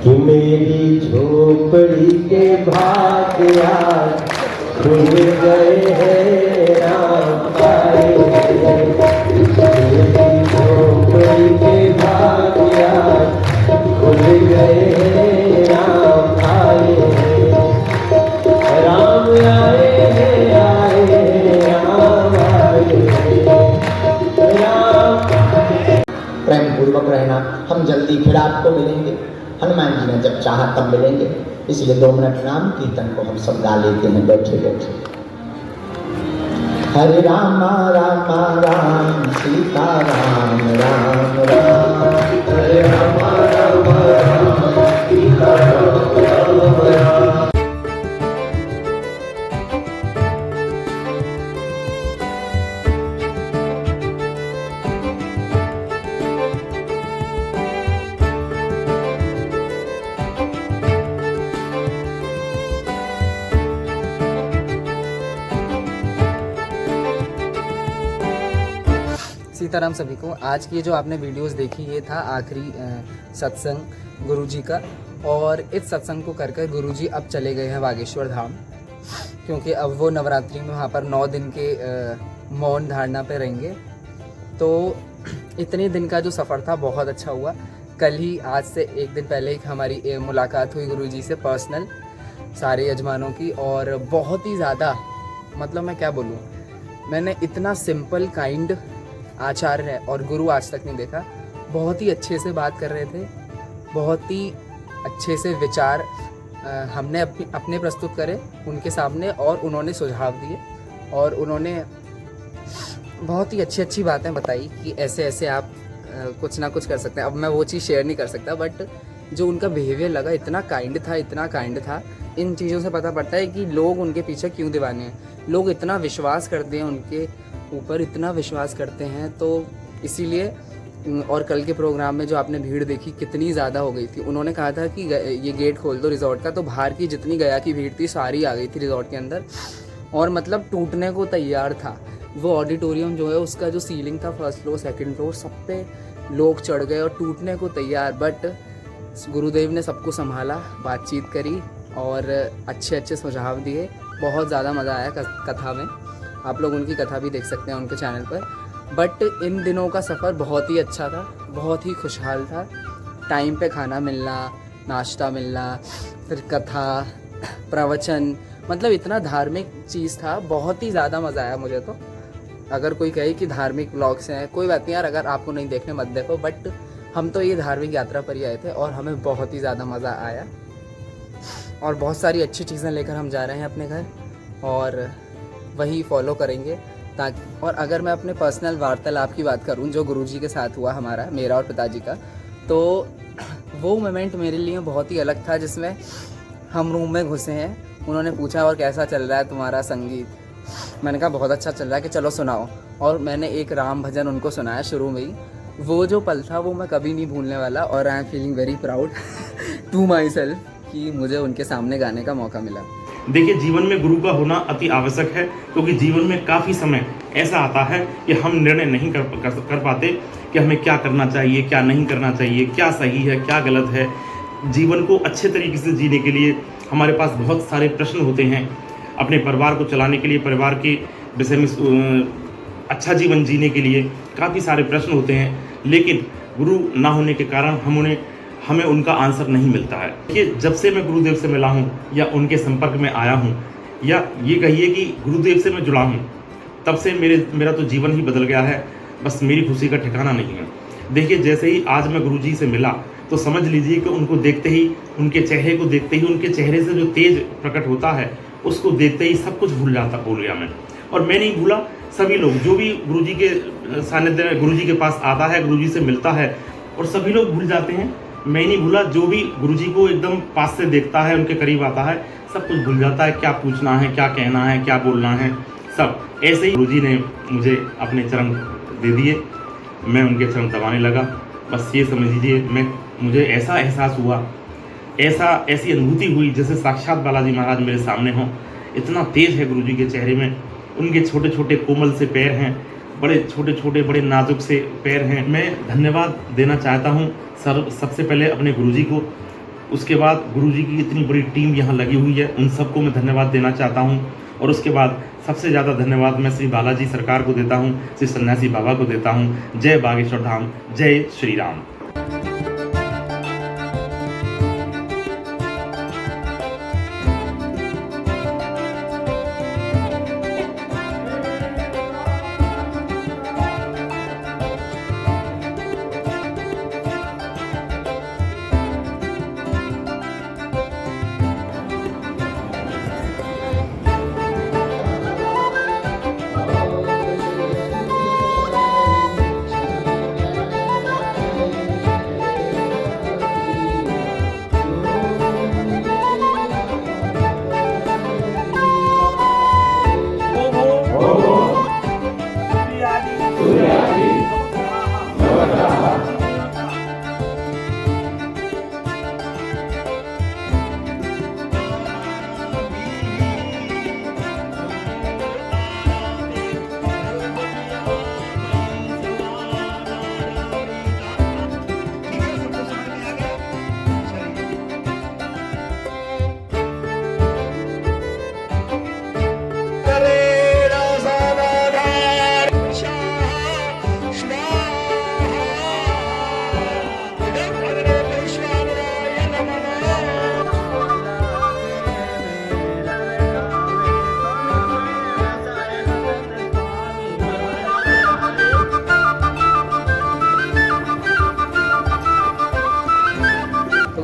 कि मेरी झोपड़ी के भाग आज खुल गए हैं, राम आए हैं। मेरी झोपड़ी के भाग आज खुल गए हैं, राम आए हैं। राम आए हैं, आए हैं, राम आए हैं, राम। प्रेम पूर्वक रहना। हम जल्दी फिर आपको मिलेंगे। हनुमान जी ने जब चाहा तब मिलेंगे, इसलिए 2 मिनट नाम कीर्तन को हम सब गा लेते हैं बैठे बैठे। हरे राम राम राम सीता राम राम राम, हरे राम राम राम सीता राम राम। सीताराम सभी को। आज की जो आपने वीडियोस देखी, ये था आखिरी सत्संग गुरुजी का। और इस सत्संग को कर कर गुरुजी अब चले गए हैं बागेश्वर धाम, क्योंकि अब वो नवरात्रि में वहाँ पर 9 दिन के मौन धारणा पे रहेंगे। तो इतने दिन का जो सफ़र था बहुत अच्छा हुआ। कल ही, आज से 1 दिन पहले ही हमारी मुलाकात हुई गुरुजी से पर्सनल, सारे यजमानों की। और बहुत ही ज़्यादा, मतलब मैं क्या बोलूँ, मैंने इतना सिंपल काइंड आचार्य और गुरु आज तक नहीं देखा। बहुत ही अच्छे से बात कर रहे थे, बहुत ही अच्छे से विचार हमने अपने प्रस्तुत करे उनके सामने, और उन्होंने सुझाव दिए, और उन्होंने बहुत ही अच्छी बातें बताई कि ऐसे ऐसे आप कुछ ना कुछ कर सकते हैं। अब मैं वो चीज़ शेयर नहीं कर सकता, बट जो उनका बिहेवियर लगा, इतना काइंड था। इन चीज़ों से पता पड़ता है कि लोग उनके पीछे क्यों दीवाने हैं। लोग इतना विश्वास करते हैं उनके ऊपर, इतना विश्वास करते हैं, तो इसीलिए। और कल के प्रोग्राम में जो आपने भीड़ देखी कितनी ज़्यादा हो गई थी। उन्होंने कहा था कि ये गेट खोल दो रिज़ॉर्ट का, तो बाहर की जितनी गया की भीड़ थी सारी आ गई थी रिज़ॉर्ट के अंदर, और मतलब टूटने को तैयार था। वो ऑडिटोरियम जो है, उसका जो सीलिंग था, 1st फ्लोर 2nd फ्लोर, सब पे लोग चढ़ गए और टूटने को तैयार। बट गुरुदेव ने सबको संभाला, बातचीत करी और अच्छे सुझाव दिए। बहुत ज़्यादा मज़ा आया कथा में। आप लोग उनकी कथा भी देख सकते हैं उनके चैनल पर। बट इन दिनों का सफ़र बहुत ही अच्छा था, बहुत ही खुशहाल था। टाइम पे खाना मिलना, नाश्ता मिलना, फिर कथा, प्रवचन, मतलब इतना धार्मिक चीज़ था। बहुत ही ज़्यादा मज़ा आया मुझे तो। अगर कोई कहे कि धार्मिक व्लॉग्स हैं, कोई बात नहीं यार, अगर आपको नहीं देखने मत देखो, बट हम तो ये धार्मिक यात्रा पर ही आए थे और हमें बहुत ही ज़्यादा मज़ा आया। और बहुत सारी अच्छी चीज़ें लेकर हम जा रहे हैं अपने घर, और वही फॉलो करेंगे ताकि। और अगर मैं अपने पर्सनल वार्तालाप की बात करूं जो गुरुजी के साथ हुआ हमारा, मेरा और पिताजी का, तो वो मोमेंट मेरे लिए बहुत ही अलग था, जिसमें हम रूम में घुसे हैं। उन्होंने पूछा और कैसा चल रहा है तुम्हारा संगीत। मैंने कहा बहुत अच्छा चल रहा है, कि चलो सुनाओ। और मैंने एक राम भजन उनको सुनाया शुरू में ही। वो जो पल था वो मैं कभी नहीं भूलने वाला। और I am feeling very proud to myself कि मुझे उनके सामने गाने का मौका मिला। देखिए, जीवन में गुरु का होना अति आवश्यक है, क्योंकि जीवन में काफ़ी समय ऐसा आता है कि हम निर्णय नहीं कर पाते कि हमें क्या करना चाहिए, क्या नहीं करना चाहिए, क्या सही है, क्या गलत है। जीवन को अच्छे तरीके से जीने के लिए हमारे पास बहुत सारे प्रश्न होते हैं। अपने परिवार को चलाने के लिए, परिवार के विषय में अच्छा जीवन जीने के लिए काफ़ी सारे प्रश्न होते हैं, लेकिन गुरु ना होने के कारण हमें उनका आंसर नहीं मिलता है। देखिए, जब से मैं गुरुदेव से मिला हूँ या उनके संपर्क में आया हूँ, या ये कहिए कि गुरुदेव से मैं जुड़ा हूँ, तब से मेरा तो जीवन ही बदल गया है। बस मेरी खुशी का ठिकाना नहीं है। देखिए, जैसे ही आज मैं गुरुजी से मिला, तो समझ लीजिए कि उनको देखते ही, उनके चेहरे को देखते ही, उनके चेहरे से जो तेज प्रकट होता है, उसको देखते ही सब कुछ भूल गया मैं। और मैं नहीं भूला, सभी लोग जो भी गुरुजी के सानिध्य में गुरुजी के पास आता है, गुरुजी से मिलता है, और सभी लोग भूल जाते हैं। मैं नहीं भूला, जो भी गुरुजी को एकदम पास से देखता है, उनके करीब आता है, सब कुछ भूल जाता है, क्या पूछना है, क्या कहना है, क्या बोलना है, सब। ऐसे ही गुरुजी ने मुझे अपने चरण दे दिए, मैं उनके चरण दबाने लगा। बस ये समझ लीजिए, मुझे ऐसा एहसास हुआ, ऐसी अनुभूति हुई जैसे साक्षात बालाजी महाराज मेरे सामने हों। इतना तेज है गुरुजी के चेहरे में, उनके छोटे छोटे कोमल से पैर हैं, बड़े छोटे छोटे बड़े नाजुक से पैर हैं। मैं धन्यवाद देना चाहता हूँ सबसे पहले अपने गुरुजी को, उसके बाद गुरुजी की इतनी बड़ी टीम यहाँ लगी हुई है, उन सबको मैं धन्यवाद देना चाहता हूँ। और उसके बाद सबसे ज़्यादा धन्यवाद मैं श्री बालाजी सरकार को देता हूँ, श्री सन्यासी बाबा को देता हूँ। जय बागेश्वर धाम, जय श्री राम।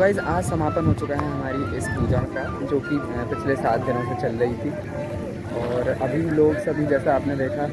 गाइज़ आज समापन हो चुका है हमारी इस पूजा का, जो कि पिछले 7 दिनों से चल रही थी। और अभी लोग सभी, जैसा आपने देखा,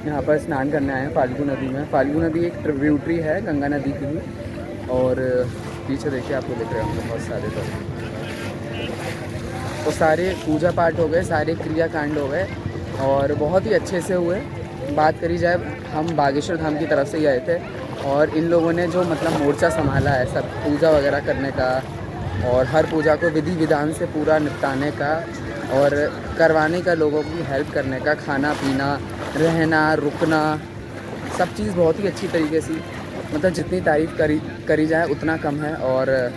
यहाँ पर स्नान करने आए हैं फाल्गु नदी में। फाल्गु नदी एक ट्रिब्यूटरी है गंगा नदी की ही। और पीछे देखिए, आपको दिख रहे होंगे बहुत सारे लोग। तो सारे पूजा पाठ हो गए, सारे क्रियाकांड हो गए और बहुत ही अच्छे से हुए। बात करी जाए, हम बागेश्वर धाम की तरफ से ही आए थे और इन लोगों ने जो मतलब मोर्चा संभाला है सब पूजा वगैरह करने का, और हर पूजा को विधि विधान से पूरा निपटाने का और करवाने का, लोगों की हेल्प करने का, खाना पीना, रहना, रुकना, सब चीज़ बहुत ही अच्छी तरीके से, मतलब जितनी तारीफ़ करी जाए उतना कम है। और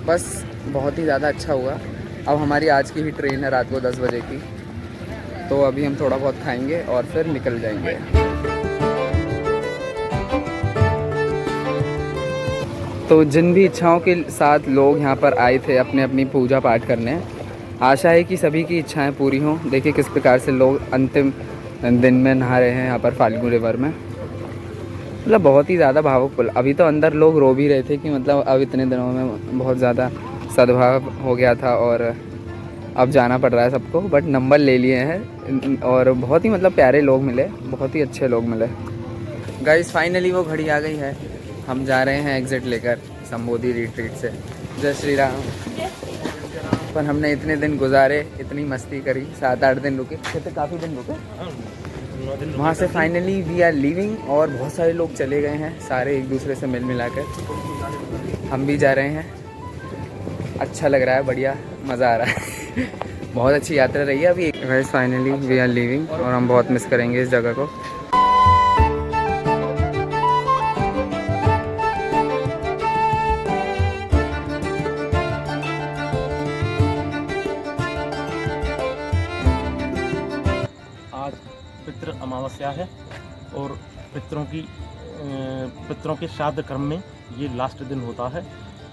बस बहुत ही ज़्यादा अच्छा हुआ। अब हमारी आज की ही ट्रेन है रात को 10 बजे की, तो अभी हम थोड़ा बहुत खाएंगे और फिर निकल जाएंगे। तो जिन भी इच्छाओं के साथ लोग यहाँ पर आए थे अपने अपनी पूजा पाठ करने, आशा है कि सभी की इच्छाएं पूरी हों। देखिए किस प्रकार से लोग अंतिम दिन में नहा रहे हैं यहाँ पर फाल्गु रिवर में। मतलब बहुत ही ज़्यादा भावुक पुल। अभी तो अंदर लोग रो भी रहे थे कि मतलब अब इतने दिनों में बहुत ज़्यादा सद्भाव हो गया था और अब जाना पड़ रहा है सबको, बट नंबर ले लिए हैं। और बहुत ही मतलब प्यारे लोग मिले, बहुत ही अच्छे लोग मिले। गाइस फाइनली वो घड़ी आ गई है, हम जा रहे हैं एग्ज़िट लेकर संबोधि रिट्रीट से। जय श्री राम। पर हमने इतने दिन गुजारे, इतनी मस्ती करी, 7-8 दिन रुके थे, काफ़ी दिन रुके। वहाँ से फाइनली वी आर लीविंग और बहुत सारे लोग चले गए हैं, सारे एक दूसरे से मिल मिला कर। हम भी जा रहे हैं, अच्छा लग रहा है, बढ़िया मज़ा आ रहा है। बहुत अच्छी यात्रा रही है अभी। Guys finally we are leaving और हम बहुत मिस करेंगे इस जगह को। आज पितृ अमावस्या है और पितरों के श्राद्ध कर्म में ये लास्ट दिन होता है।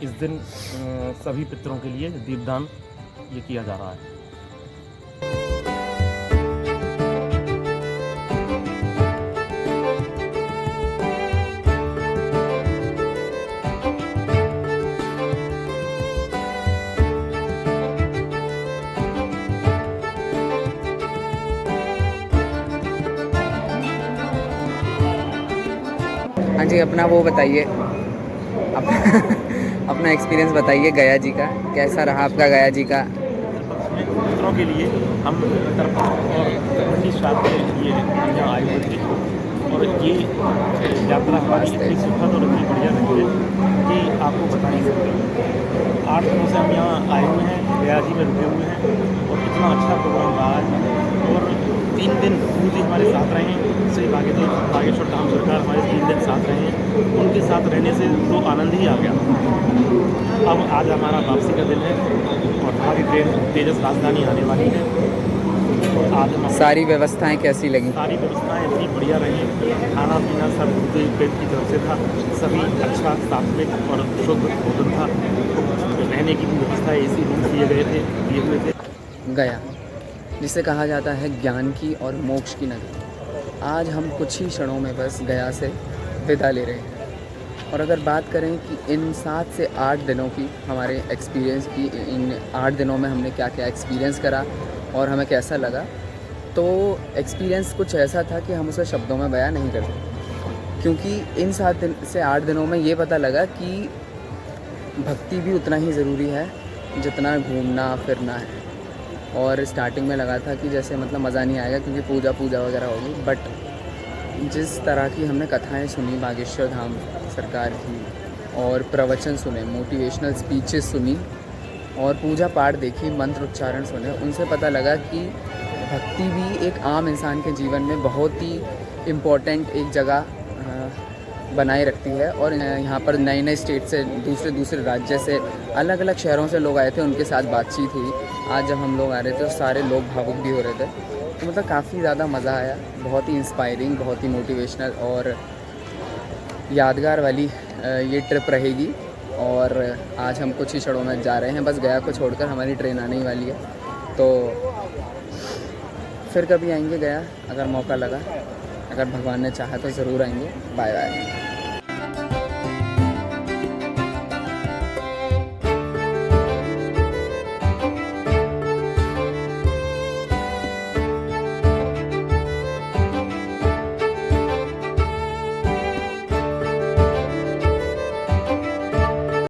इस दिन सभी पितरों के लिए दीपदान ये किया जा रहा है। जी अपना वो बताइए, अपना एक्सपीरियंस बताइए गया जी का, कैसा रहा आपका गया जी का? मित्रों के लिए हम उत्तरपक्ष और उत्तराखंडी श्राद्ध के लिए यहाँ आए हुए थे और ये यात्रा हमारी इतनी सुखद और इतनी बढ़िया रही है कि आपको बता नहीं सकते। 8 दिनों से हम यहाँ आए हुए हैं, गया जी में रुके हुए हैं और इतना अच्छा प्रोग्राम रहा है। और 3 दिन गुरु जी हमारे साथ रहे हैं, श्री बागेश्वर धाम सरकार हमारे 3 दिन साथ रहे हैं। उनके साथ रहने से तो आनंद ही आ गया। अब आज हमारा वापसी का दिन है और हमारी ट्रेन तेजस राजधानी आने वाली है। और आज हम सारी व्यवस्थाएं कैसी लगी? सारी व्यवस्थाएं इतनी बढ़िया रही, खाना पीना सब गुरुदेव की तरफ से था, सभी अच्छा सात्विक और शुद्ध भोजन था। रहने की भी व्यवस्था एसी रूम दिए हुए थे। गया जिसे कहा जाता है ज्ञान की और मोक्ष की नगरी, आज हम कुछ ही क्षणों में बस गया से विदा ले रहे हैं। और अगर बात करें कि इन 7 से 8 दिनों की हमारे एक्सपीरियंस की, इन 8 दिनों में हमने क्या क्या एक्सपीरियंस करा और हमें कैसा लगा, तो एक्सपीरियंस कुछ ऐसा था कि हम उसे शब्दों में बयां नहीं कर सकते। क्योंकि इन 7 से 8 दिनों में ये पता लगा कि भक्ति भी उतना ही ज़रूरी है जितना घूमना फिरना है। और स्टार्टिंग में लगा था कि जैसे मतलब मज़ा नहीं आएगा क्योंकि पूजा वगैरह होगी, बट जिस तरह की हमने कथाएं सुनी बागेश्वर धाम सरकार की और प्रवचन सुने, मोटिवेशनल स्पीचेस सुनी और पूजा पाठ देखी, मंत्र उच्चारण सुने, उनसे पता लगा कि भक्ति भी एक आम इंसान के जीवन में बहुत ही इम्पोर्टेंट एक जगह बनाए रखती है। और यहाँ पर नए स्टेट से, दूसरे राज्य से, अलग अलग शहरों से लोग आए थे, उनके साथ बातचीत हुई। आज जब हम लोग आ रहे थे तो सारे लोग भावुक भी हो रहे थे, तो मतलब काफ़ी ज़्यादा मज़ा आया, बहुत ही इंस्पायरिंग, बहुत ही मोटिवेशनल और यादगार वाली ये ट्रिप रहेगी। और आज हम कुछ ही क्षणों में जा रहे हैं, बस गया को छोड़कर हमारी ट्रेन आने ही वाली है। तो फिर कभी आएंगे गया अगर मौका लगा, अगर भगवान ने चाहा तो ज़रूर आएंगे। Bye bye.